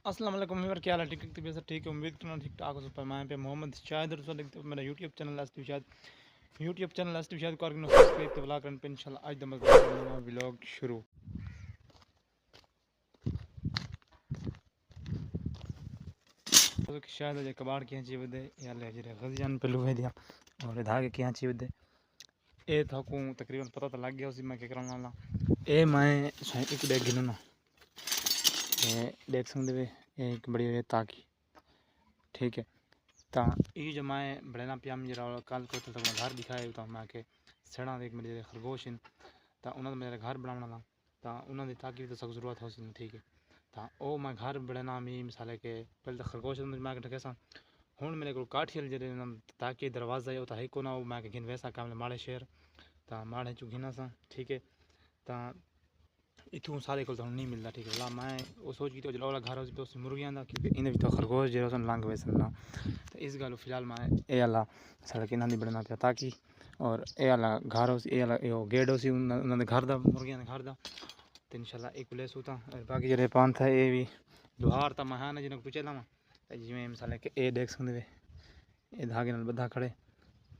अस्सलाम वालेकुम व्यूअर, क्या हाल है? ठीक तबीयत ठीक है, उम्मीद करना ठीक ठाक हो। सब मैं पे मोहम्मद शाहिद और लिखते मेरा यूट्यूब चैनल लास्ट शायद यूट्यूब चैनल लास्ट शायद को ऑर्गेनाइज सब्सक्राइब तो व्लॉग करने पे इंशाल्लाह आज दम व्लॉग शुरू। तो शायद जे कबाड़ किया चाहिए बदे या ले जे गजियान पहलू है दिया और धागे किया चाहिए बदे ए थाकू तकरीबन पता तो लग गया उसी मैं क्या करने वाला ए मैं एक डेग गिनो ना ए देख सकते एक बड़ी है ताकि ठीक है। तो ये जो मैं बड़ेना पिया जरा कल को तो घर दिखाए तो मैं के सड़ा देख मेरे खरगोश इन तो उन्होंने मेरे घर बनाना ला तो उन्होंने ताकि तो सख्त जरूरत हो सी ठीक है। तो वो मैं घर बड़ेना मी मिसाले के पहले तो खरगोश मैं ढके सा हूँ मेरे को काठियल जे ताकि दरवाजा है तो है को ना वो मैं घिन वैसा काम माड़े शहर तो माड़े चू घिना सा ठीक है। तो इतों सारे को नहीं मिलता ठीक है। मैं वो सोच की तो वाला घर हो मुर्गियां का क्योंकि इन्हें भी तो खरगोश जो लंघ वैसे ना तो इस गल फिलहाल मैं ये आला सड़क इन्होंने बढ़ना पाया ताकि और ये आला घर ये आला गेट उसी उन्होंने घर दा मुर्गियां घर दा तो इंशाल्लाह एक प्लेस होता और बाकी जो पान था ये भी दुहार था महान है जिन्हें पूछे लावा जिमें मिसाल के ए देख सकते ये धागे नाल बधा खड़े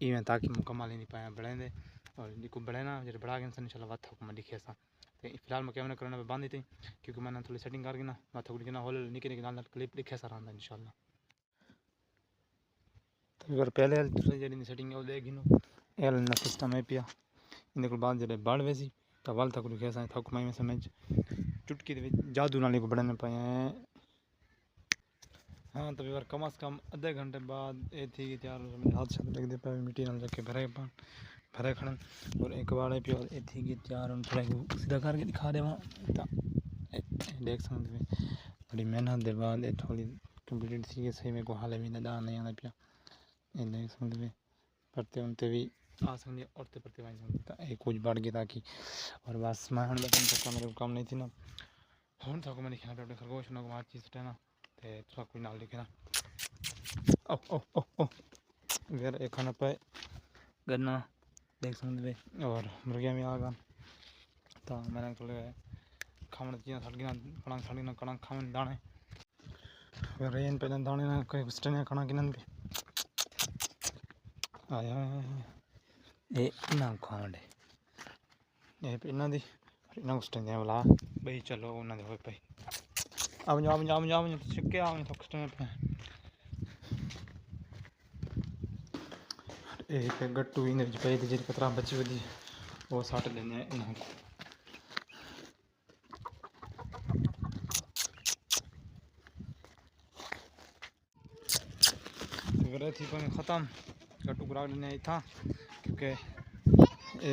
इवें ताकि मुकम्मल ही नहीं पाया बढ़े और को बढ़ेना जो बढ़ा गए इंशाल्लाह वाथ को मैं दिखे सा तो फिलहाल मैं कैमरा करना बांधी थी क्योंकि मैंने थोड़ी सेटिंग करके ना वाथ को ना होल निके निके नाल क्लिप दिखे सा रहा इंशाल्लाह। तो अगर पहले दूसरी जी सेटिंग है वो देख गिनो एल सिस्टम है पिया इन बाद जो बढ़ वैसी तो वाल तक लिखे सा थक मैं समझ चुटकी जादू नाली को बढ़ने पाए। हाँ तो यार कम से कम आधे घंटे बाद ये थी कि तैयार मेरे हाथ से लग दे पाए मिट्टी नाल जाके भरे पान भरे खड़न और एक बार पे और ये थी कि तैयार थोड़ा सीधा करके दिखा दे वहाँ देख सकते बड़ी मेहनत के बाद ये थोड़ी कंप्लीट थी सही मेरे को हाल में नदा नहीं आना पिया ये देख सकते पढ़ते उनते भी आ सकती औरतें पढ़ते वाई सकती कुछ बढ़ गई ताकि और बस मैं हम तक मेरे को काम नहीं थी ना हूँ थको मैं लिखना पे खरगोश ना को चीज़ ना तो थोड़ा कोई नाल लिखे ना ओ ओ ओ ओ वेर एक खाना पे गन्ना देख सकते और मुर्गियाँ भी आ गए तो मैंने थोड़े खाने चीज़ें सड़गिना कणक सड़गिना कणक खाने दाने रेन पे दाने ना कोई स्टने कणक गिनन भी आया ये ना खाने ये इन्ना दी इन्ना स्टने वाला भाई चलो उन्होंने हो भाई अब जाओ जाओ जाओ छिके आओ तो स्टने पे एक गट्टू इन पे जी कतरा बची वधी वो सट देने इन्हों को थी ख़त्म गट्टू करा देने था क्योंकि ए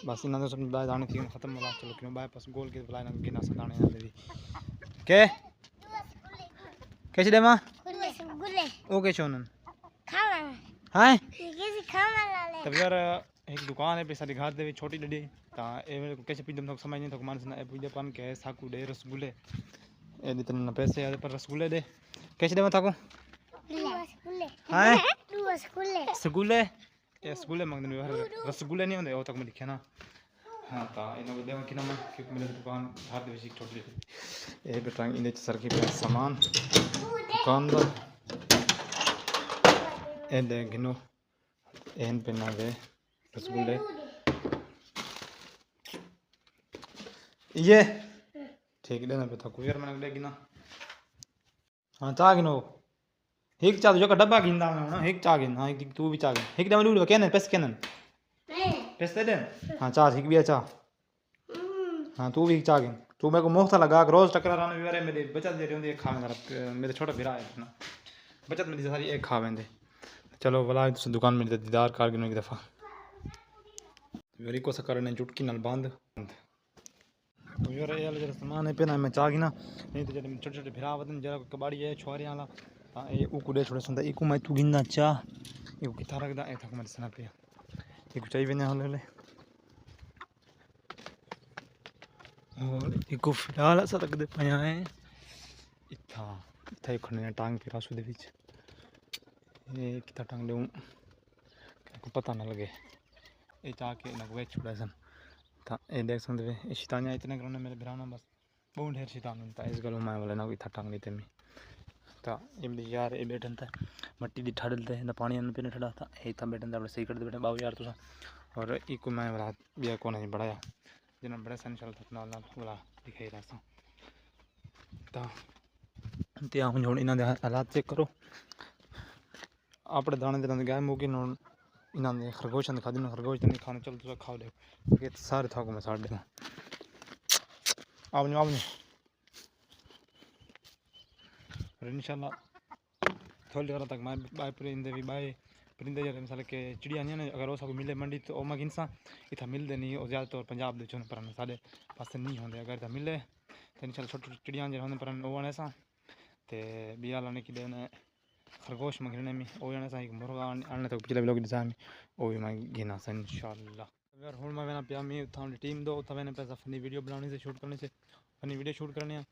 बस इन्होंने सब बाय दाने थी ख़त्म वाला चलो क्यों बाय पास गोल के बुलाए ना गिना सा दाने भी के कैसे दे मां ओके छोनन हां तब यार एक दुकान है पैसा दिखा दे छोटी डडी ता ए मेरे को कैसे पीदम तो समझ नहीं तो मान से ए पूजे पान के साकू दे रसगुल्ले ए इतने पैसे आदे पर रसगुल्ले दे कैसे दे थाको हां रसगुल्ले ये रसगुल्ले मांगने रसगुल्ले नहीं होंगे वो तक मैं लिखे ना हाँ ता इन्हों को देवा कि ना मैं क्योंकि मेरी दुकान हर दिवस एक छोटी ए बेटा इन सर के पे सामान दुकानदार ए दे गिनो एन पे ना वे रसगुल्ले ये ठीक देना पे था कोई यार मैंने लेगी ना हाँ चाह गिनो एक चाह जो का डब्बा गिनदा मैं ना एक चाह गिन हाँ एक तू भी चाह गिन एक दम लूट केन पैसे केन पैसे दे हाँ चाह एक भी चाह हाँ तू भी चाह गिन तू मेरे को मुफ्त लगा रोज टकरा रहा है मेरी बचत दे रही होंगी एक खा मेरे छोटा बिरा है ना बचत मेरी सारी एक खा वेंदे चलो भला दुकान में दीदार कार गिनो एक दफ़ा मेरी को सा करने चुटकी नाल बंद यार ये वाला जरा सामान है पे ना मैं चाह गिना नहीं तो जब छोटे छोटे भिरा वतन जरा कबाड़ी है छोरे वाला हाँ ये ऊको दे छोड़े सुनता इको मैं तू गिनना चाह इको कितना रखदा ए थक मैं सना पे इको चाहिए भी ना होले और इको फिलहाल ऐसा रख दे पाया है इथा इथा खड़ने टांग के रासू दे विच ये कितना टांग दूं को पता ना लगे ये चाह के ना वे छोड़ा सन था ये देख सकते हैं शैतानियाँ इतने करने मेरे भिराना बस बहुत ढेर शैतान होता है इस गलों में वाले ना कोई था टांग लेते में तो ये यार ये बैठन था मट्टी दी ठाड़लते ना पानी पीने ठड़ा था ये था बैठन था अपने सही करते बैठे बाबू यार तुसा और एक मैं रात बिया को नहीं बढ़ाया जिन्हें बड़े सन चल था ना बोला दिखाई रहा था तो हम जो इन्होंने हालात चेक करो अपने दाने दाने गाय मुकी इन्होंने खरगोश खादी खरगोश नहीं खाने चल तुसा खाओ दे सारे था को मैं साड़ देना आओ इंशाल्लाह थोड़ी देर तक मैं बाय परिंदे भी बाय परिंदे जैसे मिसाल के चिड़िया नहीं अगर वो सब मिले मंडी तो ओ मग इंसान इतना मिलते नहीं और ज़्यादातर पंजाब दे पर साढ़े पास नहीं होंगे अगर इतना मिले तो इंशाल्लाह छोटी चिड़िया जो होंगे पर वो आने सा ते बिया लाने की देने खरगोश मंगने में वो आने सा एक मुर्गा आने तक पिछले लोग डिजाइन में वो भी मैं गिना सा इंशाल्लाह अगर हूँ मैं पिया मैं उतना टीम दो उतना मैंने पैसा फनी वीडियो बनाने से शूट करने से फनी वीडियो शूट करने